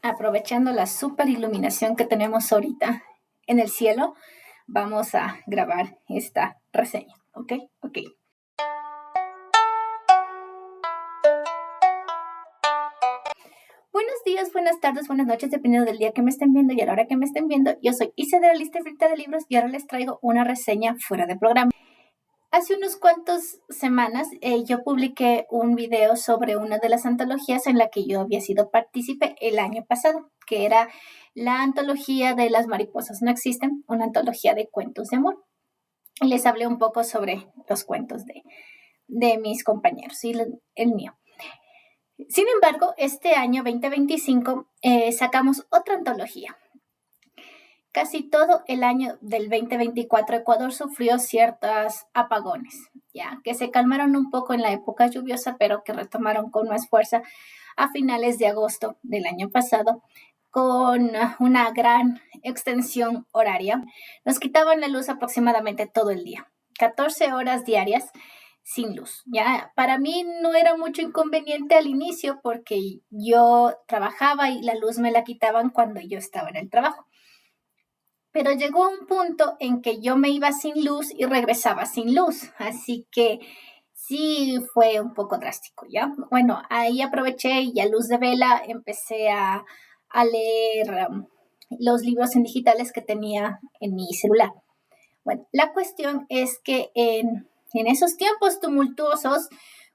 aprovechando la super iluminación que tenemos ahorita en el cielo, vamos a grabar esta reseña, ¿ok? Buenos días, buenas tardes, buenas noches, dependiendo del día que me estén viendo y a la hora que me estén viendo. Yo soy Isa de la lista infinita de libros y ahora les traigo una reseña fuera de programa. Hace unos cuantos semanas yo publiqué un video sobre una de las antologías en la que yo había sido partícipe el año pasado, que era la antología de Las mariposas no existen, una antología de cuentos de amor. Y les hablé un poco sobre los cuentos de mis compañeros y el mío. Sin embargo, este año 2025 sacamos otra antología. Casi todo el año del 2024 Ecuador sufrió ciertos apagones, ya que se calmaron un poco en la época lluviosa, pero que retomaron con más fuerza a finales de agosto del año pasado, con una gran extensión horaria. Nos quitaban la luz aproximadamente todo el día, 14 horas diarias sin luz. Ya para mí no era mucho inconveniente al inicio porque yo trabajaba y la luz me la quitaban cuando yo estaba en el trabajo. Pero llegó un punto en que yo me iba sin luz y regresaba sin luz, así que sí fue un poco drástico, ¿ya? Bueno, ahí aproveché y a luz de vela empecé a leer los libros en digitales que tenía en mi celular. Bueno, la cuestión es que en esos tiempos tumultuosos,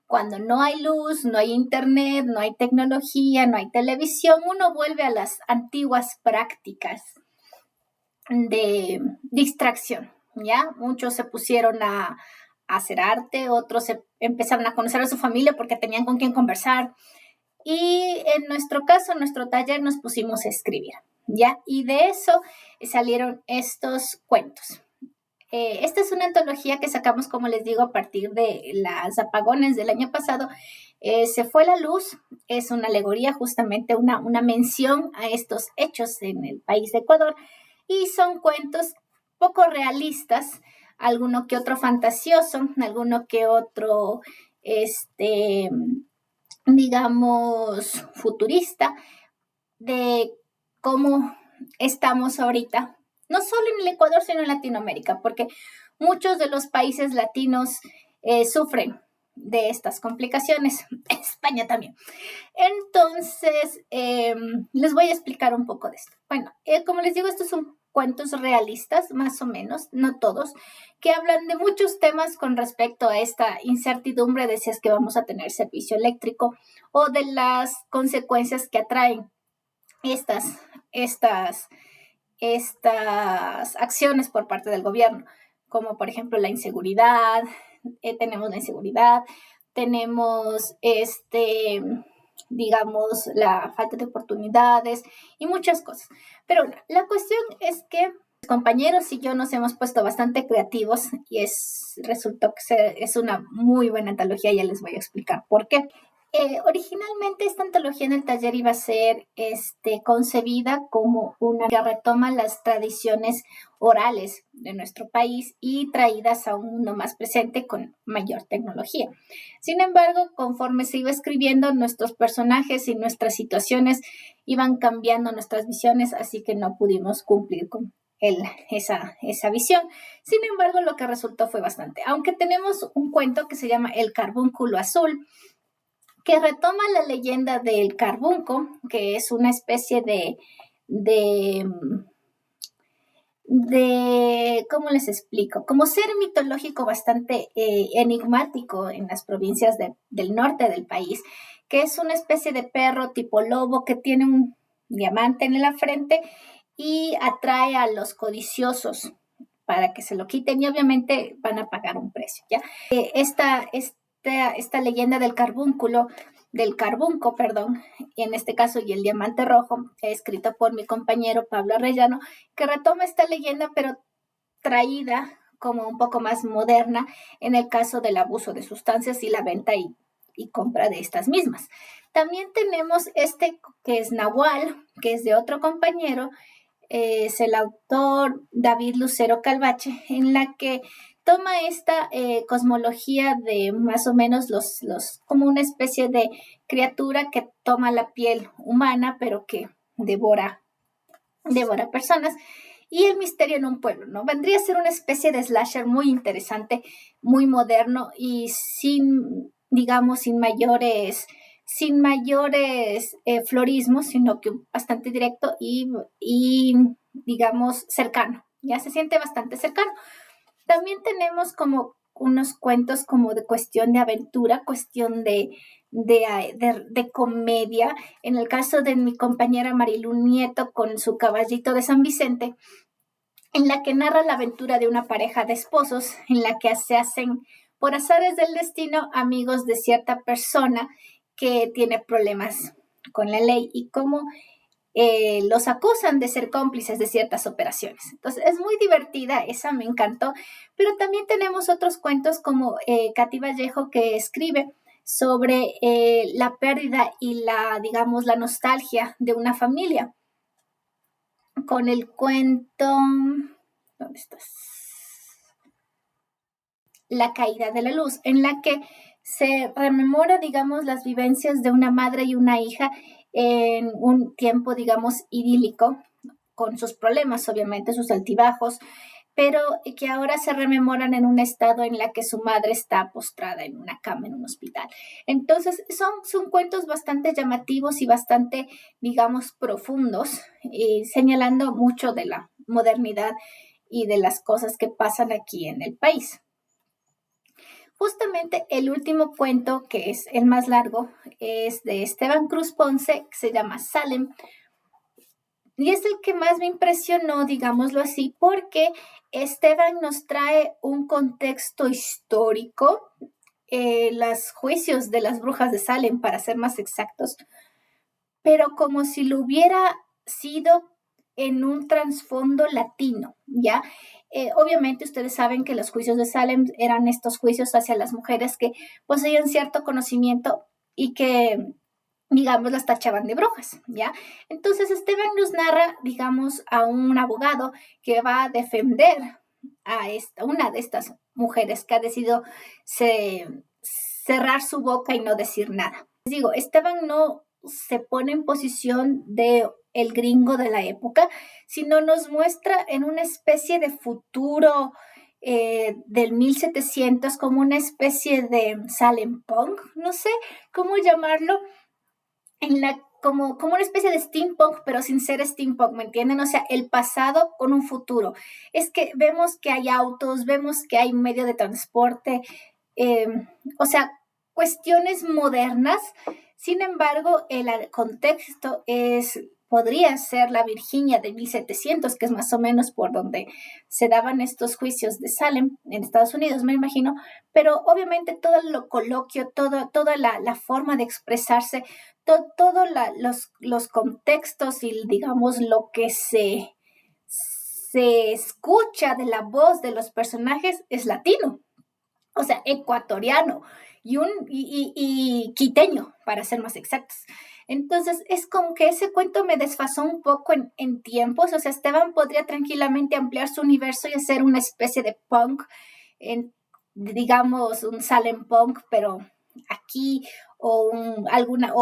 cuando no hay luz, no hay internet, no hay tecnología, no hay televisión, uno vuelve a las antiguas prácticas de distracción, ¿ya? Muchos se pusieron a hacer arte, otros empezaron a conocer a su familia porque tenían con quién conversar. Y en nuestro caso, en nuestro taller, nos pusimos a escribir, ¿ya? Y de eso salieron estos cuentos. Esta es una antología que sacamos, como les digo, a partir de los apagones del año pasado. Se fue la luz, es una alegoría, justamente una mención a estos hechos en el país de Ecuador. Y son cuentos poco realistas, alguno que otro fantasioso, alguno que otro, digamos, futurista, de cómo estamos ahorita, no solo en el Ecuador, sino en Latinoamérica, porque muchos de los países latinos sufren de estas complicaciones, España también. Entonces, les voy a explicar un poco de esto. Bueno, como les digo, estos son cuentos realistas, más o menos, no todos, que hablan de muchos temas con respecto a esta incertidumbre de si es que vamos a tener servicio eléctrico o de las consecuencias que atraen estas acciones por parte del gobierno, como por ejemplo la inseguridad, tenemos la inseguridad, tenemos digamos, la falta de oportunidades y muchas cosas. Pero la cuestión es que compañeros y yo nos hemos puesto bastante creativos y resultó que es una muy buena antología, ya les voy a explicar por qué. Originalmente esta antología en el taller iba a ser concebida como una que retoma las tradiciones orales de nuestro país y traídas a un mundo más presente con mayor tecnología. Sin embargo, conforme se iba escribiendo, nuestros personajes y nuestras situaciones iban cambiando nuestras visiones, así que no pudimos cumplir con esa visión. Sin embargo, lo que resultó fue bastante. Aunque tenemos un cuento que se llama El carbúnculo azul, que retoma la leyenda del carbunco, que es una especie ¿cómo les explico? Como ser mitológico bastante enigmático en las provincias del norte del país, que es una especie de perro tipo lobo que tiene un diamante en la frente y atrae a los codiciosos para que se lo quiten y obviamente van a pagar un precio, ¿ya? Esta leyenda del carbunco, perdón, y en este caso y el diamante rojo, escrito por mi compañero Pablo Arrellano, que retoma esta leyenda pero traída como un poco más moderna en el caso del abuso de sustancias y la venta y compra de estas mismas. También tenemos que es Nahual, que es de otro compañero, es el autor David Lucero Calvache, en la que toma esta cosmología de más o menos como una especie de criatura que toma la piel humana, pero que devora personas. Y el misterio en un pueblo, ¿no? Vendría a ser una especie de slasher muy interesante, muy moderno y digamos, sin mayores florismos, sino que bastante directo y, digamos, cercano. Ya se siente bastante cercano. También tenemos como unos cuentos como de cuestión de aventura, cuestión de comedia. En el caso de mi compañera Marilu Nieto con su Caballito de San Vicente, en la que narra la aventura de una pareja de esposos, en la que se hacen, por azares del destino, amigos de cierta persona que tiene problemas con la ley y cómo los acusan de ser cómplices de ciertas operaciones. Entonces, es muy divertida, esa me encantó, pero también tenemos otros cuentos como Katy Vallejo, que escribe sobre la pérdida y digamos, la nostalgia de una familia, con el cuento, ¿dónde estás? La caída de la luz, en la que se rememora, digamos, las vivencias de una madre y una hija en un tiempo, digamos, idílico, con sus problemas, obviamente, sus altibajos, pero que ahora se rememoran en un estado en la que su madre está postrada en una cama en un hospital. Entonces, son cuentos bastante llamativos y bastante, digamos, profundos, señalando mucho de la modernidad y de las cosas que pasan aquí en el país. Justamente el último cuento, que es el más largo, es de Esteban Cruz Ponce, que se llama Salem. Y es el que más me impresionó, digámoslo así, porque Esteban nos trae un contexto histórico, los juicios de las brujas de Salem, para ser más exactos, pero como si lo hubiera sido en un trasfondo latino, ¿ya? Obviamente ustedes saben que los juicios de Salem eran estos juicios hacia las mujeres que poseían cierto conocimiento y que, digamos, las tachaban de brujas, ¿ya? Entonces Esteban nos narra, digamos, a un abogado que va a defender a una de estas mujeres que ha decidido cerrar su boca y no decir nada. Les digo, Esteban no se pone en posición de el gringo de la época, sino nos muestra en una especie de futuro del 1700, como una especie de Salem Punk, no sé cómo llamarlo, como una especie de steampunk, pero sin ser steampunk, ¿me entienden? O sea, el pasado con un futuro. Es que vemos que hay autos, vemos que hay medio de transporte, o sea, cuestiones modernas. Sin embargo, el contexto podría ser la Virginia de 1700, que es más o menos por donde se daban estos juicios de Salem, en Estados Unidos, me imagino, pero obviamente todo lo coloquio, toda la forma de expresarse, todos los contextos y, digamos, lo que se escucha de la voz de los personajes es latino, o sea, ecuatoriano y quiteño, para ser más exactos. Entonces, es como que ese cuento me desfasó un poco en tiempos. O sea, Esteban podría tranquilamente ampliar su universo y hacer una especie de punk, digamos, un Salem punk, pero aquí, o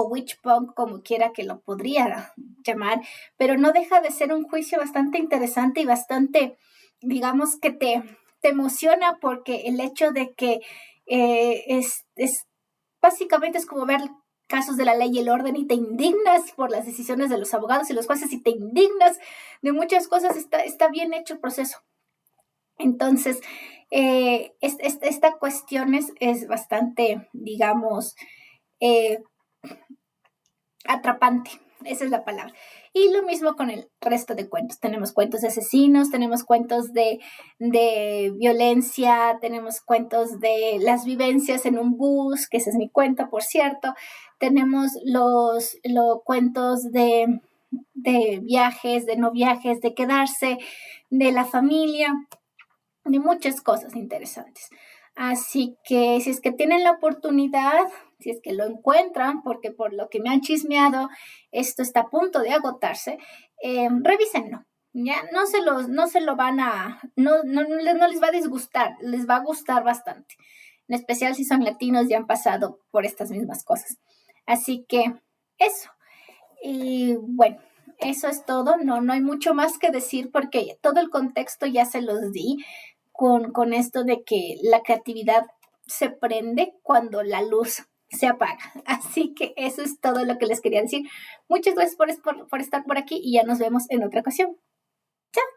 witch punk, como quiera que lo podría llamar, pero no deja de ser un juicio bastante interesante y bastante, digamos, que te emociona, porque el hecho de que básicamente es como ver casos de la ley y el orden, y te indignas por las decisiones de los abogados y los jueces, y te indignas de muchas cosas. Está bien hecho el proceso. Entonces, esta cuestión es bastante, digamos, atrapante. Esa es la palabra. Y lo mismo con el resto de cuentos. Tenemos cuentos de asesinos, tenemos cuentos de violencia, tenemos cuentos de las vivencias en un bus, que ese es mi cuento, por cierto. Tenemos los cuentos de viajes, de no viajes, de quedarse, de la familia, de muchas cosas interesantes. Así que si es que tienen la oportunidad, si es que lo encuentran, porque por lo que me han chismeado, esto está a punto de agotarse, revísenlo. Ya no se lo van a, no les va a disgustar, les va a gustar bastante, en especial si son latinos y han pasado por estas mismas cosas. Así que eso. Y bueno, eso es todo. No hay mucho más que decir porque todo el contexto ya se los di con esto de que la creatividad se prende cuando la luz se apaga. Así que eso es todo lo que les quería decir. Muchas gracias por estar por aquí y ya nos vemos en otra ocasión. Chao.